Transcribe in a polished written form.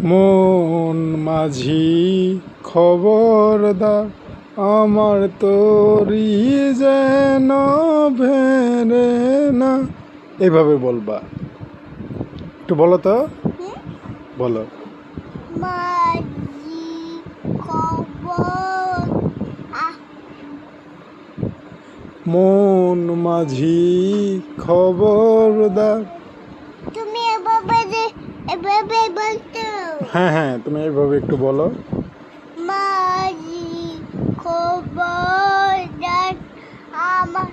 মন মাঝি খবরদার, আমার তরি যেন ভেরে না। এইভাবে বলবা, একটু বলো তো, বলো। মাঝি খবর মন মাঝি খবরদার। তুমি এভাবে বলতো। হ্যাঁ হ্যাঁ, তুমি এইভাবে একটু বলো। মাঝি খবরদার, আমার